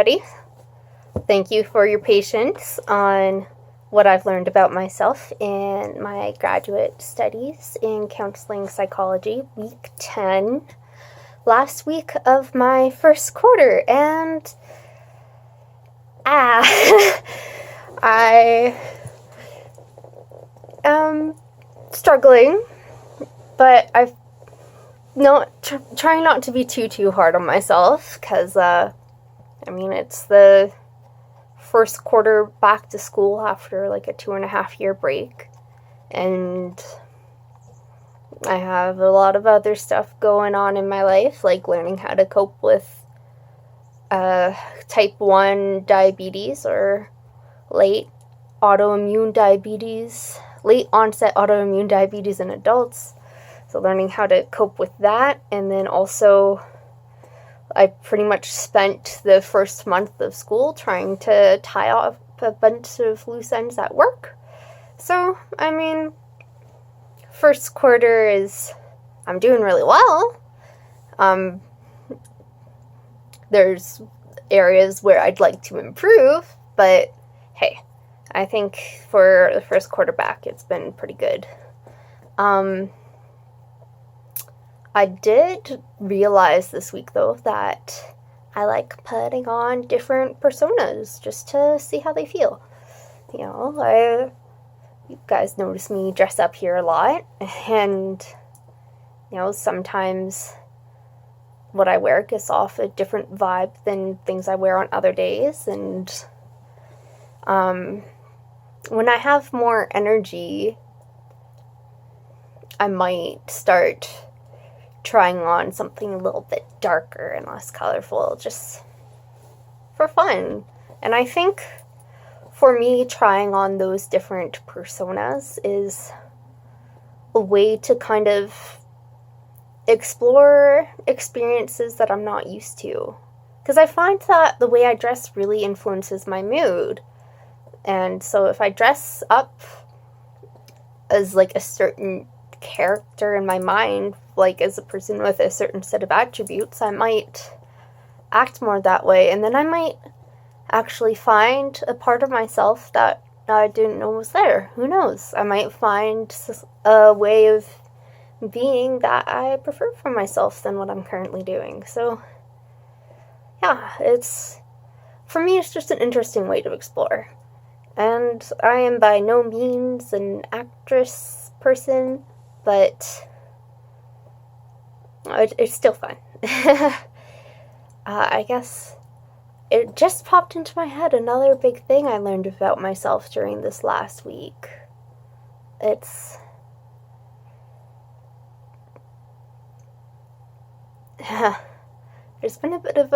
everybody. Thank you for your patience on what I've learned about myself in my graduate studies in counseling psychology, week 10, last week of my first quarter, and I am struggling, but I've trying not to be too hard on myself, because it's the first quarter back to school after like a 2.5 year break, and I have a lot of other stuff going on in my life, like learning how to cope with type 1 diabetes, or late onset autoimmune diabetes in adults. So learning how to cope with that, and then also I pretty much spent the first month of school trying to tie off a bunch of loose ends at work. So, first quarter I'm doing really well. There's areas where I'd like to improve, but hey, I think for the first quarter back, it's been pretty good. I did realize this week, though, that I like putting on different personas just to see how they feel. You guys notice me dress up here a lot, and, sometimes what I wear gives off a different vibe than things I wear on other days, and when I have more energy, I might start trying on something a little bit darker and less colorful, just for fun. And I think for me, trying on those different personas is a way to kind of explore experiences that I'm not used to. Because I find that the way I dress really influences my mood. And so if I dress up as like a certain character in my mind, like as a person with a certain set of attributes, I might act more that way, and then I might actually find a part of myself that I didn't know was there. Who knows? I might find a way of being that I prefer for myself than what I'm currently doing. So yeah, for me, it's just an interesting way to explore. And I am by no means an actress person, but it's still fun. I guess it just popped into my head, another big thing I learned about myself during this last week. There's been a bit of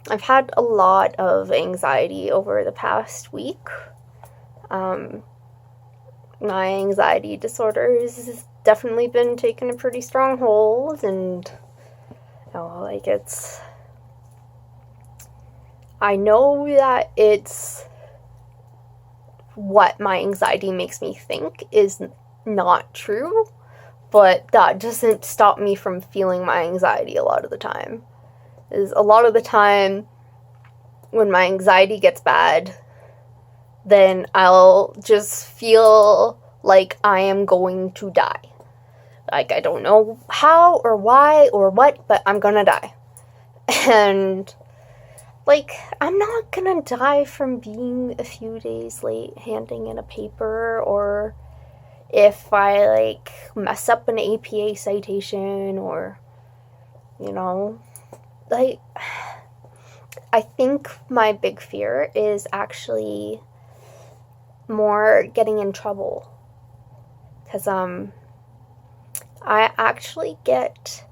I've had a lot of anxiety over the past week. My anxiety disorders definitely been taking a pretty strong hold, and I know that it's what my anxiety makes me think is not true, but that doesn't stop me from feeling my anxiety a lot of the time. A lot of the time when my anxiety gets bad, then I'll just feel like I am going to die. Like, I don't know how or why or what, but I'm gonna die. And, I'm not gonna die from being a few days late handing in a paper, or if I, mess up an APA citation, or, I think my big fear is actually more getting in trouble. Because, I actually get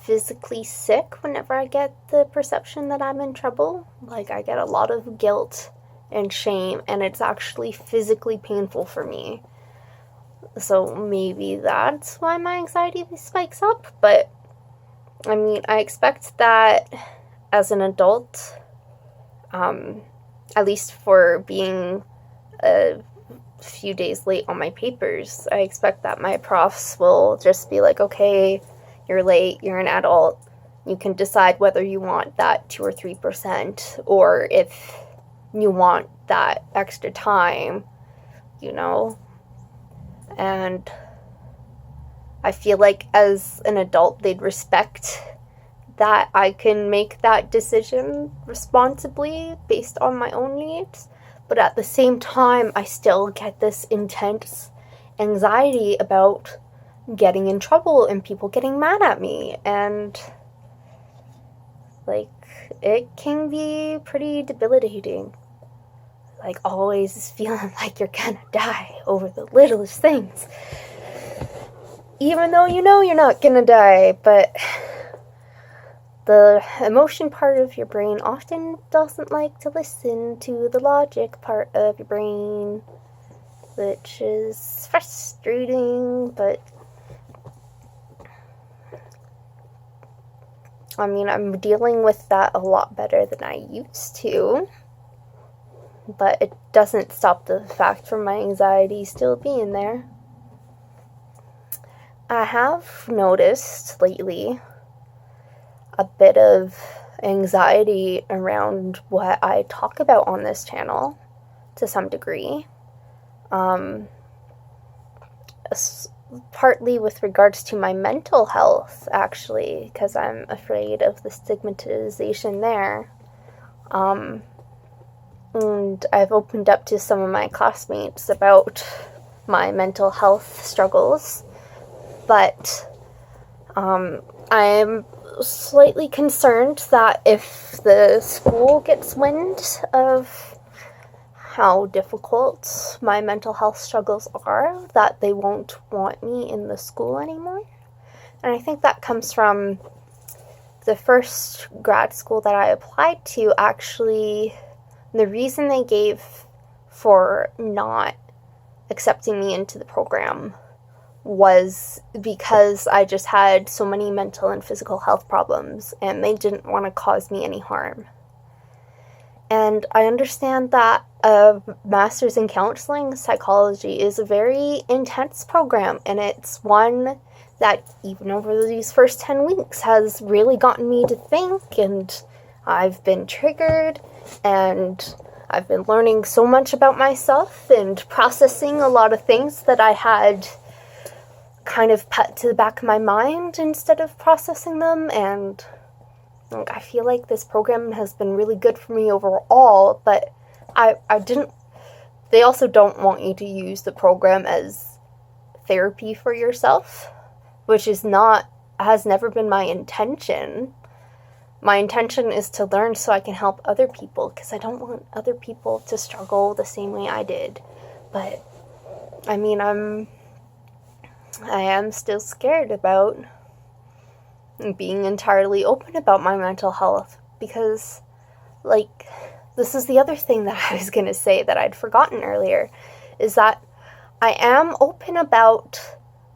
physically sick whenever I get the perception that I'm in trouble. I get a lot of guilt and shame, and it's actually physically painful for me. So maybe that's why my anxiety spikes up, but I expect that as an adult, at least for being a few days late on my papers, I expect that my profs will just be like, okay, you're late, you're an adult, You can decide whether you want that 2 or 3%, or if you want that extra time, you know? And I feel like as an adult, they'd respect that I can make that decision responsibly based on my own needs. But at the same time, I still get this intense anxiety about getting in trouble and people getting mad at me. And, like, it can be pretty debilitating. Like, always feeling like you're gonna die over the littlest things. Even though you know you're not gonna die, but the emotion part of your brain often doesn't like to listen to the logic part of your brain, which is frustrating, but I mean, I'm dealing with that a lot better than I used to, but it doesn't stop the fact from my anxiety still being there. I have noticed lately a bit of anxiety around what I talk about on this channel to some degree. Partly with regards to my mental health, actually, because I'm afraid of the stigmatization there. And I've opened up to some of my classmates about my mental health struggles, but I'm slightly concerned that if the school gets wind of how difficult my mental health struggles are, that they won't want me in the school anymore. And I think that comes from the first grad school that I applied to. Actually, the reason they gave for not accepting me into the program was because I just had so many mental and physical health problems, and they didn't want to cause me any harm. And I understand that a master's in counseling psychology is a very intense program, and it's one that even over these first 10 weeks has really gotten me to think, and I've been triggered, and I've been learning so much about myself and processing a lot of things that I had kind of put to the back of my mind instead of processing them. And I feel like this program has been really good for me overall, but they also don't want you to use the program as therapy for yourself, which has never been my intention. My intention is to learn so I can help other people, because I don't want other people to struggle the same way I did. But, I mean, I am still scared about being entirely open about my mental health, because, like, this is the other thing that I was going to say that I'd forgotten earlier, is that I am open about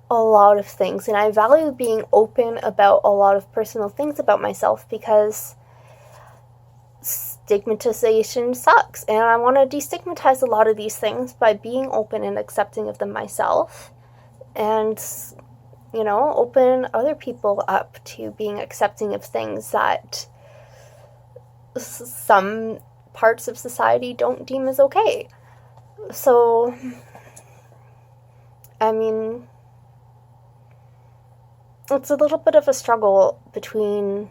a lot of things, and I value being open about a lot of personal things about myself, because stigmatization sucks, and I want to destigmatize a lot of these things by being open and accepting of them myself, and, you know, open other people up to being accepting of things that some parts of society don't deem as okay. So, I mean, it's a little bit of a struggle between,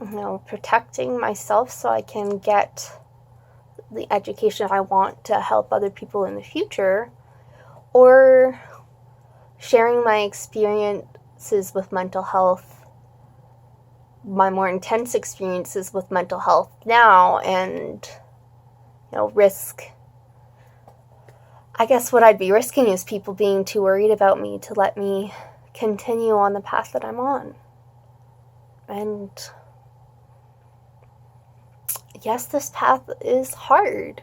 you know, protecting myself so I can get the education I want to help other people in the future, or sharing my experiences with mental health, my more intense experiences with mental health now, and, you know, risk. I guess what I'd be risking is people being too worried about me to let me continue on the path that I'm on. And yes, this path is hard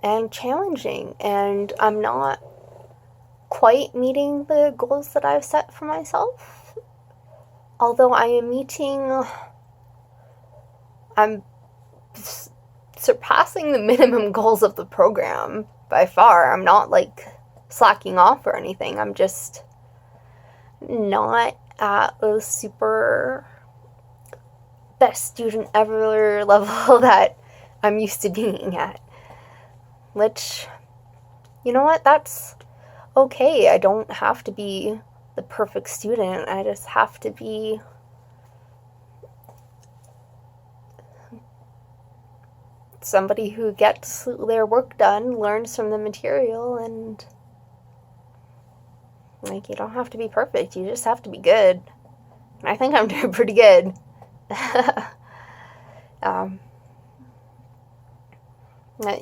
and challenging, and I'm not quite meeting the goals that I've set for myself. Although I'm surpassing the minimum goals of the program by far. I'm not, like, slacking off or anything. I'm just not at a super best student ever level that I'm used to being at. Which, you know what, that's okay. I don't have to be the perfect student. I just have to be somebody who gets their work done, learns from the material, and like, you don't have to be perfect. You just have to be good. And I think I'm doing pretty good.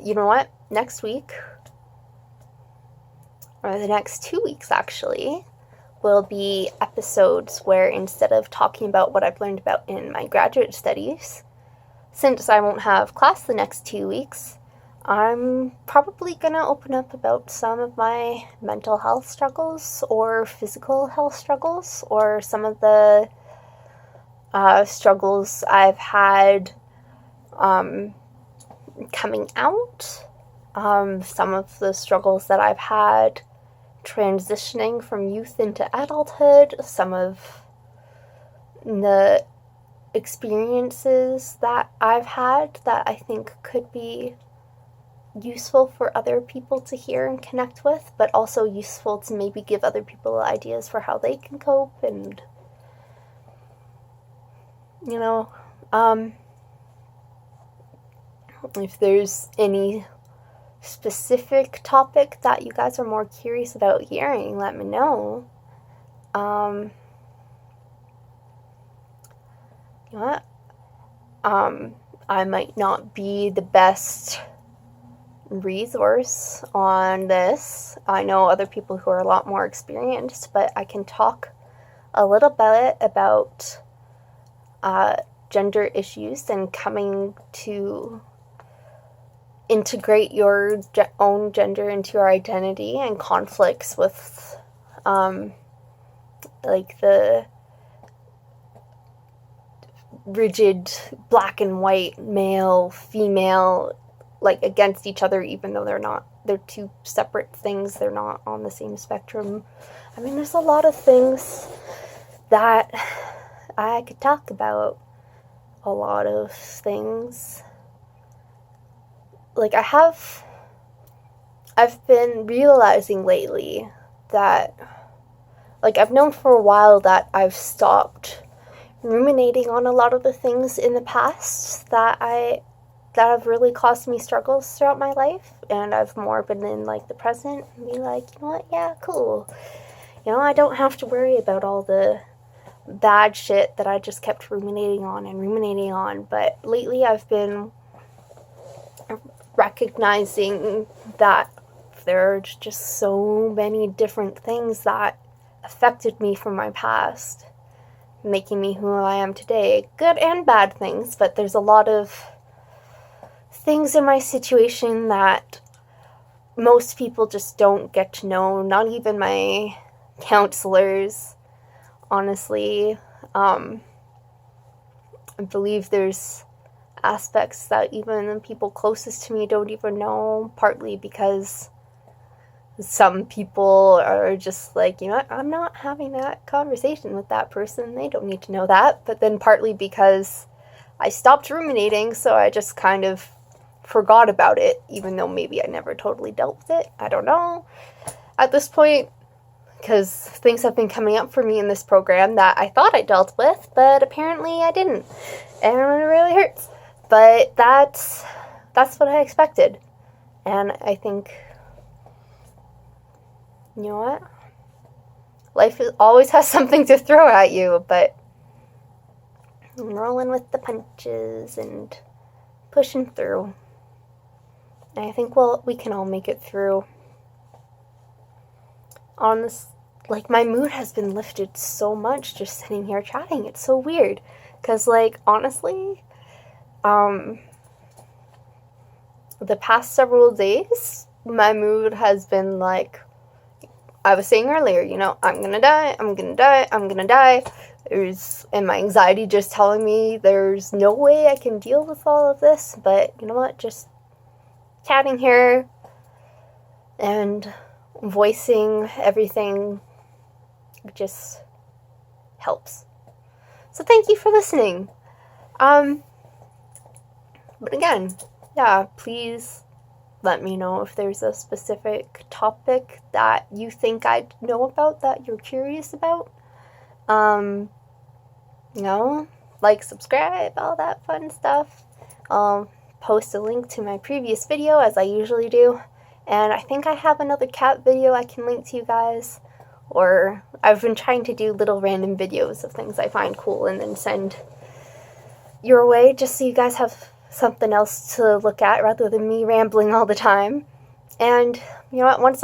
You know what? Next week, or the next 2 weeks actually, will be episodes where instead of talking about what I've learned about in my graduate studies, since I won't have class the next 2 weeks, I'm probably going to open up about some of my mental health struggles or physical health struggles, or some of the struggles I've had coming out, some of the struggles that I've had transitioning from youth into adulthood, some of the experiences that I've had that I think could be useful for other people to hear and connect with, but also useful to maybe give other people ideas for how they can cope. And you know, if there's any specific topic that you guys are more curious about hearing, let me know. You know what? I might not be the best resource on this. I know other people who are a lot more experienced, but I can talk a little bit about gender issues and coming to integrate your own gender into your identity, and conflicts with like the rigid black and white male female, like against each other, even though they're two separate things, they're not on the same spectrum. I mean, there's a lot of things that I could talk about, a lot of things. Like, I've been realizing lately that, like, I've known for a while that I've stopped ruminating on a lot of the things in the past that have really caused me struggles throughout my life, and I've more been in, like, the present and be like, you know what, yeah, cool. You know, I don't have to worry about all the bad shit that I just kept ruminating on, but lately I've been recognizing that there's just so many different things that affected me from my past, making me who I am today. Good and bad things, but there's a lot of things in my situation that most people just don't get to know, not even my counselors, honestly. I believe there's aspects that even the people closest to me don't even know, partly because some people are just like, you know what, I'm not having that conversation with that person, they don't need to know that. But then partly because I stopped ruminating, so I just kind of forgot about it, even though maybe I never totally dealt with it. I don't know at this point, because things have been coming up for me in this program that I thought I dealt with, but apparently I didn't, and it really hurts. But that's what I expected. And I think, you know what? Life always has something to throw at you, but I'm rolling with the punches and pushing through. And I think, well, we can all make it through. On this, like, my mood has been lifted so much just sitting here chatting. It's so weird. Because, like, honestly, the past several days, my mood has been like, I was saying earlier, you know, I'm gonna die. And my anxiety just telling me there's no way I can deal with all of this. But you know what, just chatting here and voicing everything just helps. So thank you for listening. But again, yeah, please let me know if there's a specific topic that you think I'd know about, that you're curious about. Like, subscribe, all that fun stuff. I'll post a link to my previous video, as I usually do. And I think I have another cat video I can link to you guys. Or I've been trying to do little random videos of things I find cool and then send your way, just so you guys have something else to look at rather than me rambling all the time. And you know what, once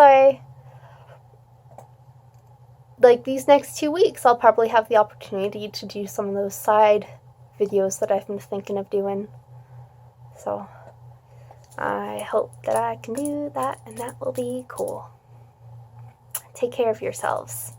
these next 2 weeks, I'll probably have the opportunity to do some of those side videos that I've been thinking of doing. So I hope that I can do that, and that will be cool. Take care of yourselves.